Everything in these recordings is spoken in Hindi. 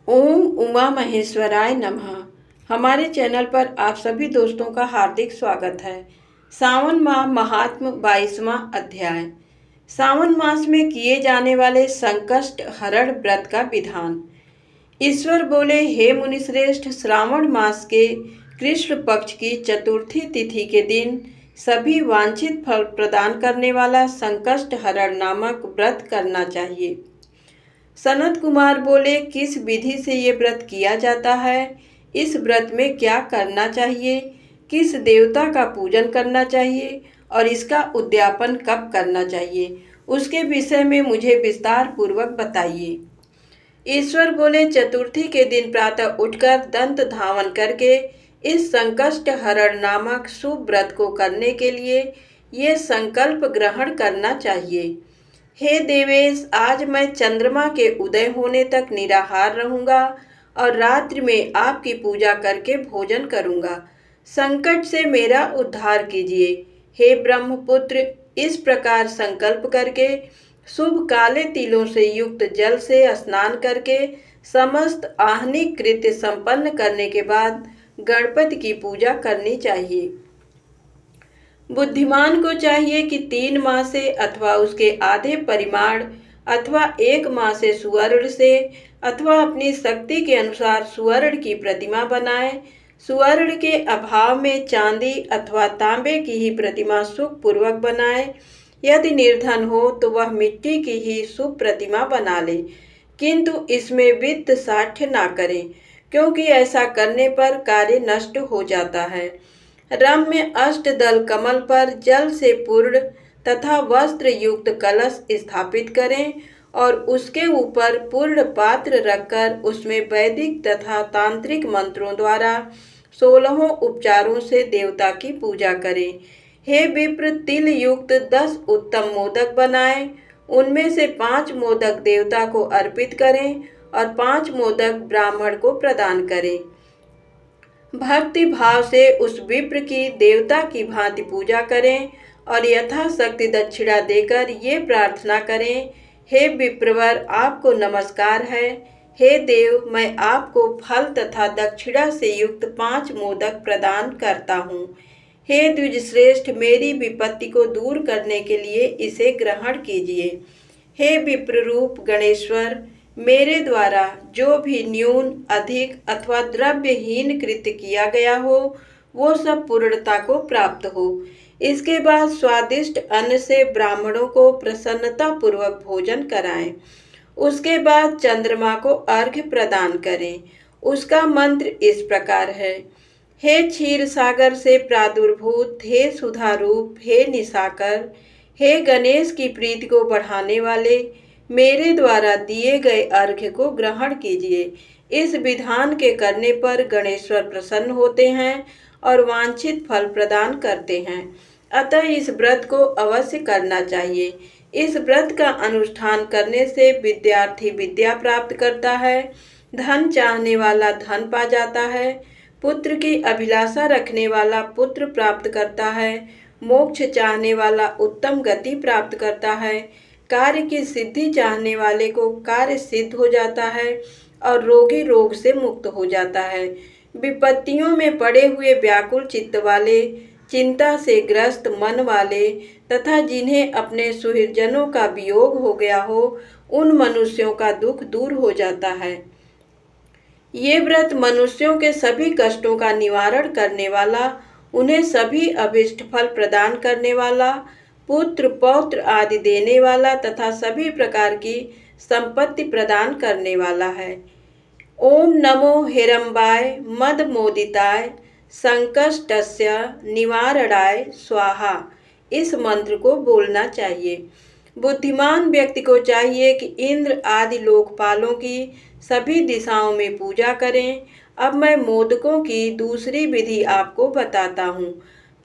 ओम उमा महेश्वराय नमः। हमारे चैनल पर आप सभी दोस्तों का हार्दिक स्वागत है। सावन माह महात्म 22वां अध्याय। सावन मास में किए जाने वाले संकष्ट हरण व्रत का विधान। ईश्वर बोले, हे मुनिश्रेष्ठ, श्रावण मास के कृष्ण पक्ष की चतुर्थी तिथि के दिन सभी वांछित फल प्रदान करने वाला संकष्ट हरण नामक व्रत करना चाहिए। सनत कुमार बोले, किस विधि से ये व्रत किया जाता है? इस व्रत में क्या करना चाहिए? किस देवता का पूजन करना चाहिए और इसका उद्यापन कब करना चाहिए? उसके विषय में मुझे विस्तार पूर्वक बताइए। ईश्वर बोले, चतुर्थी के दिन प्रातः उठकर दंत धावन करके इस संकष्ट हरण नामक शुभ व्रत को करने के लिए ये संकल्प ग्रहण करना चाहिए। हे देवेश, आज मैं चंद्रमा के उदय होने तक निराहार रहूंगा और रात्रि में आपकी पूजा करके भोजन करूंगा। संकट से मेरा उद्धार कीजिए। हे ब्रह्मपुत्र, इस प्रकार संकल्प करके शुभ काले तिलों से युक्त जल से स्नान करके समस्त आहनिक कृत्य संपन्न करने के बाद गणपति की पूजा करनी चाहिए। बुद्धिमान को चाहिए कि 3 माह से अथवा उसके आधे परिमाण अथवा 1 माह से सुवर्ण से अथवा अपनी शक्ति के अनुसार सुवर्ण की प्रतिमा बनाए। सुवर्ण के अभाव में चांदी अथवा तांबे की ही प्रतिमा सुख पूर्वक बनाए। यदि निर्धन हो तो वह मिट्टी की ही शुभ प्रतिमा बना ले, किंतु इसमें वित्त साठ्य ना करे, क्योंकि ऐसा करने पर कार्य नष्ट हो जाता है। रम्य अष्टदल कमल पर जल से पूर्ण तथा वस्त्र युक्त कलश स्थापित करें और उसके ऊपर पूर्ण पात्र रखकर उसमें वैदिक तथा तांत्रिक मंत्रों द्वारा 16 उपचारों से देवता की पूजा करें। हे विप्र, तिल युक्त 10 उत्तम मोदक बनाएं। उनमें से 5 मोदक देवता को अर्पित करें और 5 मोदक ब्राह्मण को प्रदान करें। भक्ति भाव से उस विप्र की देवता की भांति पूजा करें और यथाशक्ति दक्षिणा देकर ये प्रार्थना करें, हे विप्रवर, आपको नमस्कार है। हे देव, मैं आपको फल तथा दक्षिणा से युक्त 5 मोदक प्रदान करता हूँ। हे द्विजश्रेष्ठ, मेरी विपत्ति को दूर करने के लिए इसे ग्रहण कीजिए। हे विप्ररूप गणेश्वर, मेरे द्वारा जो भी न्यून अधिक अथवा द्रव्यहीन कृत्य किया गया हो वो सब पूर्णता को प्राप्त हो। इसके बाद स्वादिष्ट अन्न से ब्राह्मणों को प्रसन्नता पूर्वक भोजन कराएं। उसके बाद चंद्रमा को अर्घ्य प्रदान करें। उसका मंत्र इस प्रकार है, हे क्षीर सागर से प्रादुर्भूत, हे सुधारूप, हे निशाकर, हे गणेश की प्रीति को बढ़ाने वाले, मेरे द्वारा दिए गए अर्घ्य को ग्रहण कीजिए। इस विधान के करने पर गणेश्वर प्रसन्न होते हैं और वांछित फल प्रदान करते हैं। अतः इस व्रत को अवश्य करना चाहिए। इस व्रत का अनुष्ठान करने से विद्यार्थी विद्या प्राप्त करता है, धन चाहने वाला धन पा जाता है, पुत्र की अभिलाषा रखने वाला पुत्र प्राप्त करता है, मोक्ष चाहने वाला उत्तम गति प्राप्त करता है, कार्य की सिद्धि चाहने वाले को कार्य सिद्ध हो जाता है और रोगी रोग से मुक्त हो जाता है। विपत्तियों में पड़े हुए व्याकुल चित्त वाले, चिंता से ग्रस्त मन वाले तथा जिन्हें अपने सुहृदजनों का वियोग हो गया हो, उन मनुष्यों का दुख दूर हो जाता है। ये व्रत मनुष्यों के सभी कष्टों का निवारण करने वाला, उन्हें सभी अभिष्ट फल प्रदान करने वाला, पुत्र पौत्र आदि देने वाला तथा सभी प्रकार की संपत्ति प्रदान करने वाला है। ओम नमो हिरंबाय मद मोदिताय संकष्टस्य निवारणाय स्वाहा, इस मंत्र को बोलना चाहिए। बुद्धिमान व्यक्ति को चाहिए कि इंद्र आदि लोकपालों की सभी दिशाओं में पूजा करें। अब मैं मोदकों की दूसरी विधि आपको बताता हूँ।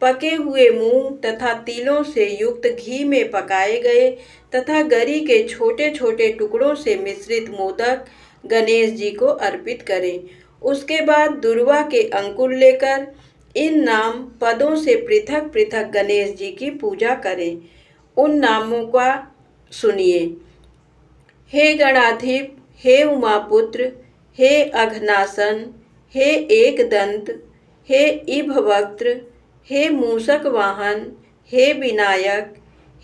पके हुए मूंग तथा तिलों से युक्त घी में पकाए गए तथा गरी के छोटे छोटे टुकड़ों से मिश्रित मोदक गणेश जी को अर्पित करें। उसके बाद दुर्वा के अंकुर लेकर इन नाम पदों से पृथक पृथक गणेश जी की पूजा करें। उन नामों का सुनिए, हे गणाधिप, हे उमापुत्र, हे अघनासन, हे एकदंत, हे इभवक्त्र, हे मूषक वाहन, हे विनायक,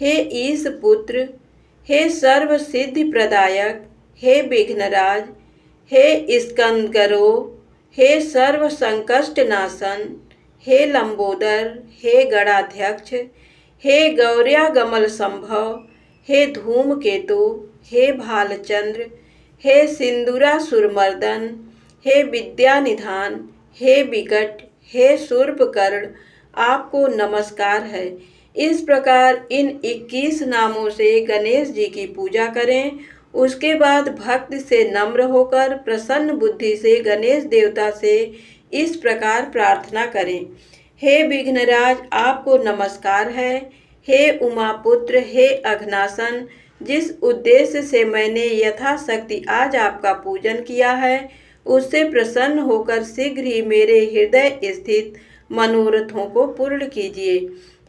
हे ईशपुत्र, हे सर्व सिद्धि प्रदायक, हे विघ्नराज, हे स्कंदगरो, हे सर्व संकष्ट नाशन, हे लंबोदर, हे गणाध्यक्ष, हे गौर्यागमल संभव, हे धूमकेतु, हे भालचंद्र, हे सिंदूरासुरमर्दन, हे विद्यानिधान, हे विकट, हे शूर्पकर्ण, आपको नमस्कार है। इस प्रकार इन 21 नामों से गणेश जी की पूजा करें। उसके बाद भक्ति से नम्र होकर प्रसन्न बुद्धि से गणेश देवता से इस प्रकार प्रार्थना करें। हे विघ्नराज, आपको नमस्कार है। हे उमापुत्र, हे अघनासन, जिस उद्देश्य से मैंने यथाशक्ति आज आपका पूजन किया है, उससे प्रसन्न होकर शीघ्र ही मेरे हृदय स्थित मनोरथों को पूर्ण कीजिए।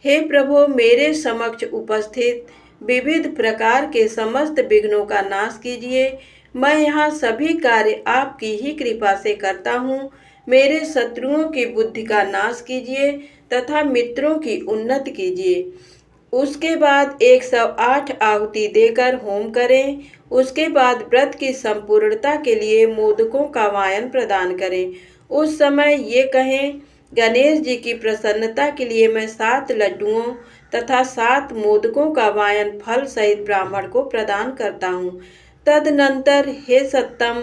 हे प्रभु, मेरे समक्ष उपस्थित विविध प्रकार के समस्त विघ्नों का नाश कीजिए। मैं यहाँ सभी कार्य आपकी ही कृपा से करता हूँ। मेरे शत्रुओं की बुद्धि का नाश कीजिए तथा मित्रों की उन्नति कीजिए। उसके बाद 108 आहुति देकर होम करें। उसके बाद व्रत की संपूर्णता के लिए मोदकों का वायन प्रदान करें। उस समय ये कहें, गणेश जी की प्रसन्नता के लिए मैं 7 लड्डुओं तथा 7 मोदकों का वायन फल सहित ब्राह्मण को प्रदान करता हूँ। तदनंतर हे सत्तम,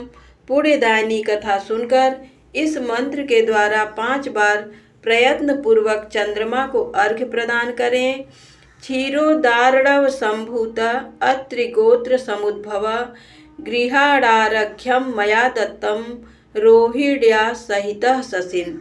पुण्यदायिनी कथा सुनकर इस मंत्र के द्वारा 5 बार प्रयत्न पूर्वक चंद्रमा को अर्घ्य प्रदान करें। क्षीरोदारणव संभूत अत्रिगोत्र समुद्भव गृहाणारघ्यम मया दत्तम रोहिण्या सहितः शशिन।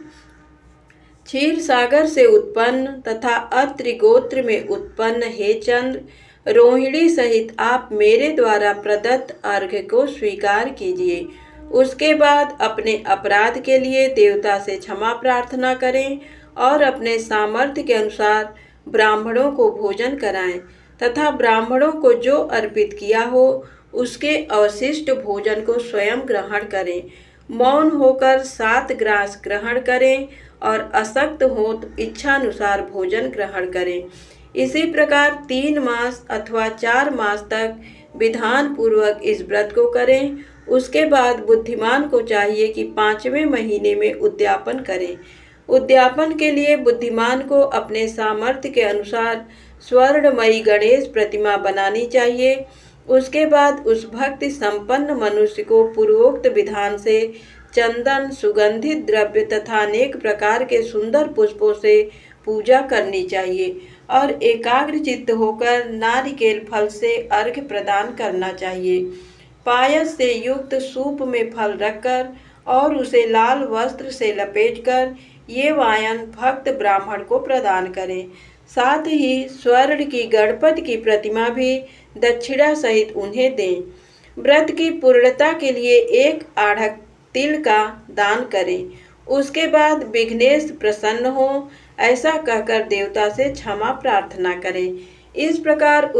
क्षीर सागर से उत्पन्न तथा अत्रि गोत्र में उत्पन्न हे चंद्र, रोहिणी सहित आप मेरे द्वारा प्रदत्त अर्घ्य को स्वीकार कीजिए। उसके बाद अपने अपराध के लिए देवता से क्षमा प्रार्थना करें और अपने सामर्थ्य के अनुसार ब्राह्मणों को भोजन कराएं तथा ब्राह्मणों को जो अर्पित किया हो उसके अवशिष्ट भोजन को स्वयं ग्रहण करें। मौन होकर 7 ग्रास ग्रहण करें और अशक्त हो तो इच्छानुसार भोजन ग्रहण करें। इसी प्रकार 3 मास अथवा 4 मास तक विधान पूर्वक इस व्रत को करें। उसके बाद बुद्धिमान को चाहिए कि 5वें महीने में उद्यापन करें। उद्यापन के लिए बुद्धिमान को अपने सामर्थ्य के अनुसार स्वर्णमयी गणेश प्रतिमा बनानी चाहिए। उसके बाद उस भक्ति संपन्न मनुष्य को पूर्वोक्त विधान से चंदन, सुगंधित द्रव्य तथा अनेक प्रकार के सुंदर पुष्पों से पूजा करनी चाहिए और एकाग्र चित्त होकर नारिकेल फल से अर्घ्य प्रदान करना चाहिए। पायस से युक्त सूप में फल रखकर और उसे लाल वस्त्र से लपेटकर ये वायन भक्त ब्राह्मण को प्रदान करें। साथ ही स्वर्ण की गणपति की प्रतिमा भी दक्षिणा सहित उन्हें दें। व्रत की पूर्णता के लिए 1 आढ़क तिल का दान करें। उसके बाद विघ्नेश प्रसन्न हो ऐसा कहकर देवता से क्षमा प्रार्थना करें। इस प्रकार